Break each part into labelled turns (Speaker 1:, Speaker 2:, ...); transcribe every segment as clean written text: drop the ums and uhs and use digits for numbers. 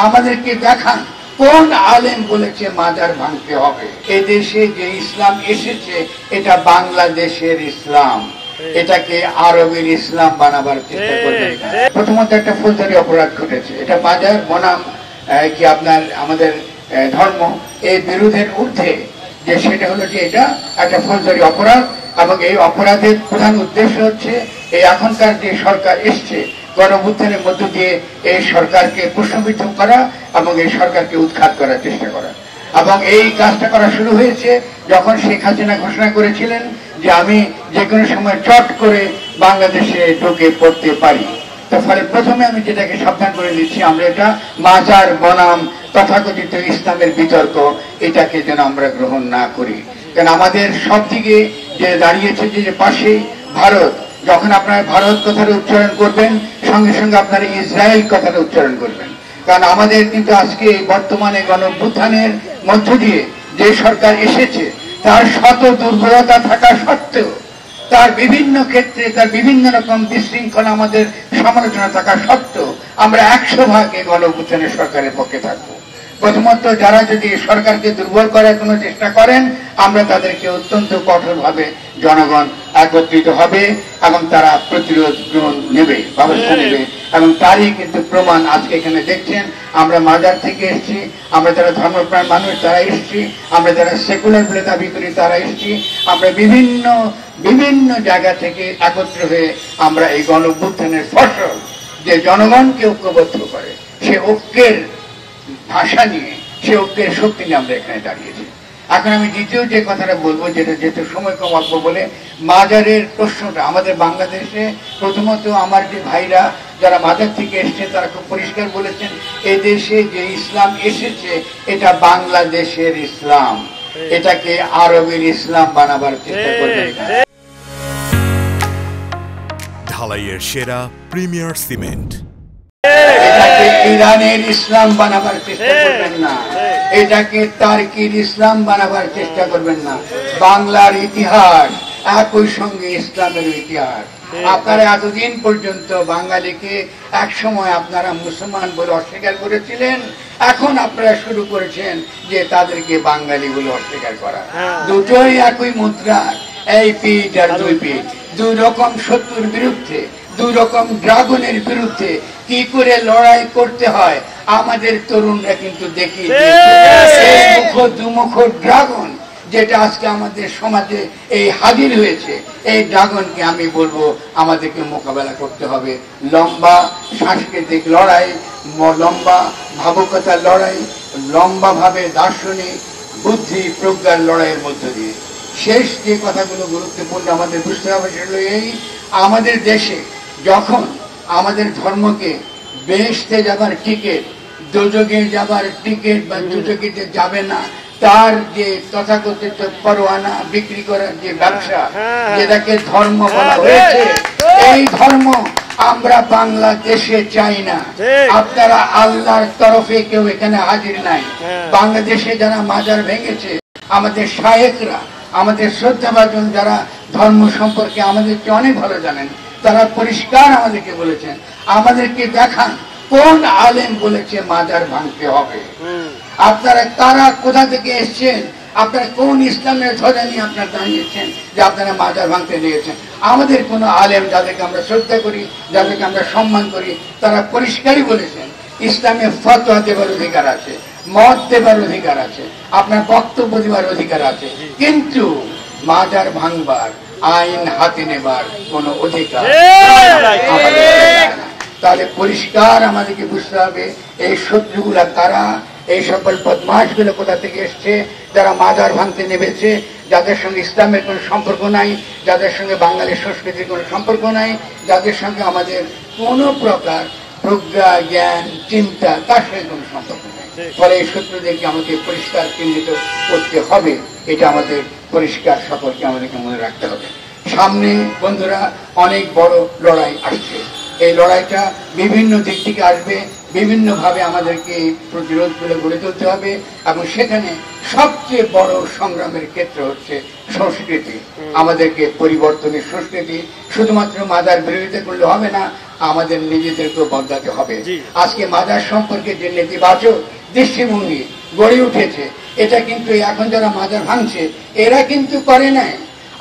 Speaker 1: আমাদেরকে দেখান কোন আলেম বলেছে মাজার ভাঙতে হবে। এদেশে যে ইসলাম এসেছে এটা বাংলাদেশের ইসলাম, এটাকে আরবের ইসলাম বানাবার চেষ্টা করবেন না। প্রথমত একটা ফৌজদারি অপরাধ ঘটেছে, এটা মাজার বনাম কি আপনার আমাদের ধর্ম এই বিরোধের ঊর্ধ্বে, যে সেটা হলো যে এটা একটা ফৌজদারি অপরাধ এবং এই অপরাধের প্রধান উদ্দেশ্য হচ্ছে এই এখনকার যে সরকার এসছে গণঅভ্যুত্থানের মধ্য দিয়ে এই সরকারকে প্রশ্নবিদ্ধ করা এবং এই সরকারকে উৎখাত করার চেষ্টা করা। এবং এই কাজটা করা শুরু হয়েছে যখন শেখ হাসিনা ঘোষণা করেছিলেন যে আমি যে কোনো সময় চট করে বাংলাদেশে ঢুকে পড়তে পারি। তো ফলে প্রথমে আমি যেটাকে সাবধান করে দিচ্ছি, আমরা এটা মাজার বনাম তথাকথিত ইসলামের বিতর্ক এটাকে যেন আমরা গ্রহণ না করি। কারণ আমাদের সব দিকে যে দাঁড়িয়েছে যে পাশে ভারত, যখন আপনারা ভারত কথাটা উচ্চারণ করবেন সঙ্গে সঙ্গে আপনারা ইসরায়েল কথাটা উচ্চারণ করবেন। কারণ আমাদের কিন্তু আজকে বর্তমানে গণঅভ্যুত্থানের মধ্য দিয়ে যে সরকার এসেছে তার শত দুর্বলতা থাকা সত্ত্বেও, তার বিভিন্ন ক্ষেত্রে তার বিভিন্ন রকম বিশৃঙ্খলা আমাদের সমালোচনা থাকা সত্ত্বেও আমরা 100% এই গণঅভ্যুত্থানের সরকারের পক্ষে থাকবো। প্রথমত যারা যদি সরকারকে দুর্বল করার কোনো চেষ্টা করেন আমরা তাদেরকে অত্যন্ত কঠোরভাবে জনগণ একত্রিত হবে এবং তারা প্রতিরোধ নেবে, ব্যবস্থা নেবে। এবং তারই কিন্তু প্রমাণ আজকে এখানে দেখছেন। আমরা মাজার থেকে এসেছি, আমরা যারা ধর্মপ্রাণ মানুষ তারা এসেছি, আমরা যারা সেকুলার বলে দাবি করি তারা এসেছি, আমরা বিভিন্ন বিভিন্ন জায়গা থেকে একত্র হয়ে আমরা এই গণঅভ্যুত্থানের ফসল যে জনগণকে ঐক্যবদ্ধ করে সে ঐক্যের ভাষা নিয়ে, সে ঐক্যের শক্তি নিয়ে আমরা এখানে দাঁড়িয়েছি। এখন আমি দ্বিতীয় যে কথাটা বলবো, যেটা যেহেতু সময় কম অল্প বলে, মাজারের প্রশ্নটা আমাদের বাংলাদেশে প্রথমত আমার যে ভাইরা যারা মাজার থেকে এসছে তারা খুব পরিষ্কার বলেছেন এই দেশে যে ইসলাম এসেছে এটা বাংলাদেশের ইসলাম, এটাকে আরবের ইসলাম বানাবার চেষ্টা করবেন না।
Speaker 2: ঢালাইয়ের সেরা প্রিমিয়ার সিমেন্ট,
Speaker 1: এটাকে ইরানের ইসলাম বানাবার চেষ্টা করবেন না, এটাকে তার্কির ইসলাম বানাবার চেষ্টা করবেন না। বাংলার ইতিহাস একই সঙ্গে ইসলামের ইতিহাস। আপনারা এতদিন পর্যন্ত বাঙালিকে এক সময় আপনারা মুসলমান বলে অস্বীকার করেছিলেন, এখন আপনারা শুরু করেছেন যে তাদেরকে বাঙালি বলে অস্বীকার করা। দুটোই একই মুদ্রা, এই পিঠ আর দুই পিঠ, দুই রকম শত্রুর বিরুদ্ধে, দুই রকম ড্রাগনের বিরুদ্ধে কি করে লড়াই করতে হয় আমাদের তরুণরা কিন্তু দেখিয়ে দিয়েছে। মুখ দুমুখ ড্রাগন যেটা আজকে আমাদের সমাজে এই হাজির হয়েছে, এই ড্রাগনকে আমি বলবো আমাদেরকে মোকাবেলা করতে হবে লম্বা সাংস্কৃতিক লড়াই, লম্বা ভাবুকতার লড়াই, লম্বা ভাবে দার্শনিক বুদ্ধি প্রজ্ঞার লড়াইয়ের মধ্য দিয়ে। শেষ যে কথাগুলো গুরুত্বপূর্ণ আমাদের বুঝতে হবে সেগুলো এই, আমাদের দেশে যখন আমাদের ধর্মকে বেহেশতে যাবার টিকিট, দোজখে যাবার টিকিট বা দুজখে যে যাবে না তার যে তথাকথিত পরোয়ানা বিক্রি করার যে ব্যবসা, যেটাকে ধর্ম বলা হয়েছে, এই ধর্ম আমরা বাংলাদেশে চাই না। আপনারা আল্লাহর তরফে কেউ এখানে হাজির নাই। বাংলাদেশে যারা মাজার ভেঙেছে আমাদের শায়েখরা, আমাদের শ্রদ্ধাভাজন যারা ধর্ম সম্পর্কে আমাদেরকে অনেক ভালো জানেন, তারা পরিষ্কার আমাদেরকে বলেছেন আমাদেরকে দেখান কোন আলেম বলেছে মাজার ভাঙতে হবে। আপনারা তারা কোথা থেকে এসছেন, আপনারা কোন ইসলামের ধ্বজা নিয়ে আপনারা দাঁড়িয়েছেন যে আপনারা মাজার ভাঙতে দিয়েছেন। আমাদের কোন আলেম যাদেরকে আমরা শ্রদ্ধা করি, যাদেরকে আমরা সম্মান করি, তারা পরিষ্কারই বলেছেন ইসলামে ফতোয়া দেবার অধিকার আছে, মত দেবার অধিকার আছে, আপনার বক্তব্য দেবার অধিকার আছে, কিন্তু মাজার ভাঙবার আইন হাতে নেবার কোন অধিকার আমাদের। তাহলে পরিষ্কার আমাদেরকে বুঝতে হবে এই শত্রুগুলা কারা, এই সকল বদমাশগুলো কোথা থেকে এসছে, যারা মাজার ভাঙতে নেমেছে, যাদের সঙ্গে ইসলামের কোনো সম্পর্ক নাই, যাদের সঙ্গে বাঙালির সংস্কৃতির কোনো সম্পর্ক নাই, যাদের সঙ্গে আমাদের কোনো প্রকার প্রজ্ঞা জ্ঞান চিন্তা তার সঙ্গে কোনো সম্পর্ক নেই। ফলে এই শত্রুদেরকে আমাদের পরিষ্কার চিহ্নিত করতে হবে, এটা আমাদের পরিষ্কার সকলকে আমাদেরকে মনে রাখতে হবে। সামনে বন্ধুরা অনেক বড় লড়াই আসছে, এই লড়াইটা বিভিন্ন দিক থেকে আসবে, বিভিন্ন ভাবে আমাদেরকে প্রতিরোধগুলো গড়ে তুলতে হবে এবং সেখানে সবচেয়ে বড় সংগ্রামের ক্ষেত্র হচ্ছে সংস্কৃতি। আমাদেরকে পরিবর্তনের সংস্কৃতি, শুধুমাত্র মাজার বিরোধিতা করলে হবে না, আমাদের নিজেদেরকেও বদলাতে হবে। আজকে মাজার সম্পর্কে যে নেতিবাচক দৃষ্টিভঙ্গি গড়ে উঠেছে, এটা কিন্তু এখন যারা মাজার ভাঙছে এরা কিন্তু করে নাই।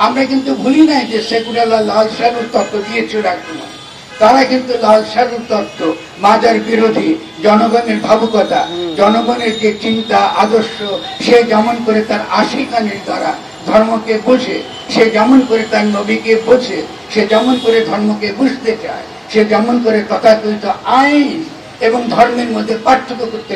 Speaker 1: আমরা কিন্তু ভুলি নাই যে সেকুলাররা লাল সারুর তত্ত্ব দিয়েছিল একসময়। তারা কিন্তু লাল সারুর তত্ত্ব, মাজার বিরোধী, জনগণের ভাবুকতা, জনগণের যে চিন্তা আদর্শ, সে যেমন করে তার আশিকানির দ্বারা ধর্মকে বোঝে, সে যেমন করে তার নবীকে বোঝে, সে যেমন করে ধর্মকে বুঝতে চায়, সে যেমন করে তথাকথিত আইন এবং ধর্মের মধ্যে পার্থক্য করতে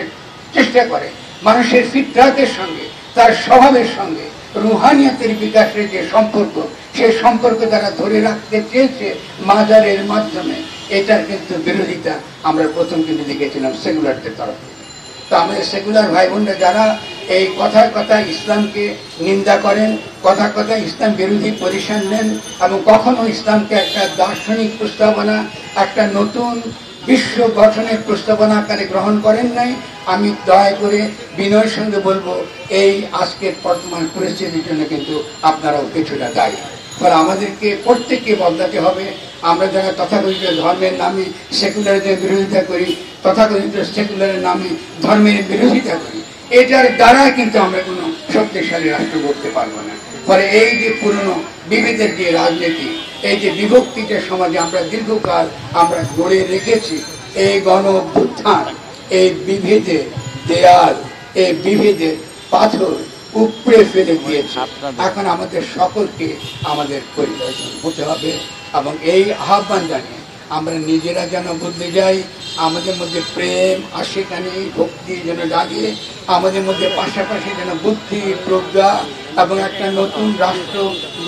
Speaker 1: চেষ্টা করে, মানুষের ফিতরাতের সঙ্গে, তার স্বভাবের সঙ্গে রুহানিয়াতের বিকাশের যে সম্পর্ক, সেই সম্পর্ক তারা ধরে রাখতে চেয়েছে মাজারের মাধ্যমে। এটার কিন্তু বিরোধিতা আমরা প্রথম কিন্তু দেখেছিলাম সেকুলারদের তরফ থেকে। তো আমাদের সেকুলার ভাই বোনরা যারা এই কথার কথা ইসলামকে নিন্দা করেন, কথার কথা ইসলাম বিরোধী পজিশন নেন এবং কখনো ইসলামকে একটা দার্শনিক প্রস্তাবনা, একটা নতুন বিশ্ব গঠনের প্রস্তাবনা আকারে গ্রহণ করেন নাই, আমি দয়া করে বিনয়ের সঙ্গে বলবো এই আজকের বর্তমান পরিস্থিতির জন্য কিন্তু আপনারাও কিছুটা দায়ী। ফলে আমাদেরকে প্রত্যেককে বদলাতে হবে। আমরা যারা তথাকথিত ধর্মের নামে সেকুলারিজমের বিরোধিতা করি, তথাকথিত সেকুলারের নামে ধর্মের বিরোধিতা করি, এটার দ্বারা কিন্তু আমরা কোনো শক্তিশালী রাষ্ট্র করতে পারবো না। ফলে এই যে পুরনো বিভেদের যে রাজনীতি, এই যে বিভক্তিটা সমাজে আমরা দীর্ঘকাল আমরা গড়ে রেখেছি, এই গণ অভ্যুত্থান, এই বিভেদের দেয়াল, এই বিভেদের পাথর উপড়ে ফেলে দিয়েছে। এখন আমাদের সকলকে আমাদের পরিবর্তন হতে হবে এবং এই আহ্বান জানিয়ে আমরা নিজেরা যেন বদলে যাই, আমাদের মধ্যে প্রেম, আশিকানি, ভক্তি যেন জাগে, আমাদের মধ্যে পাশাপাশি যেন বুদ্ধি, প্রজ্ঞা এবং একটা নতুন রাষ্ট্র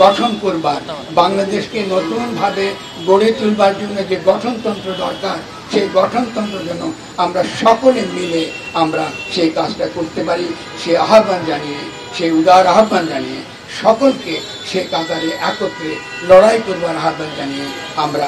Speaker 1: গঠন করবার, বাংলাদেশকে নতুনভাবে গড়ে তুলবার জন্য যে গঠনতন্ত্র দরকার, সেই গঠনতন্ত্র যেন আমরা সকলে মিলে আমরা সেই কাজটা করতে পারি, সেই আহ্বান জানিয়ে, সেই উদার আহ্বান জানিয়ে সকলকে সে কাতারে একত্রে লড়াই করবার আহ্বান জানিয়ে আমরা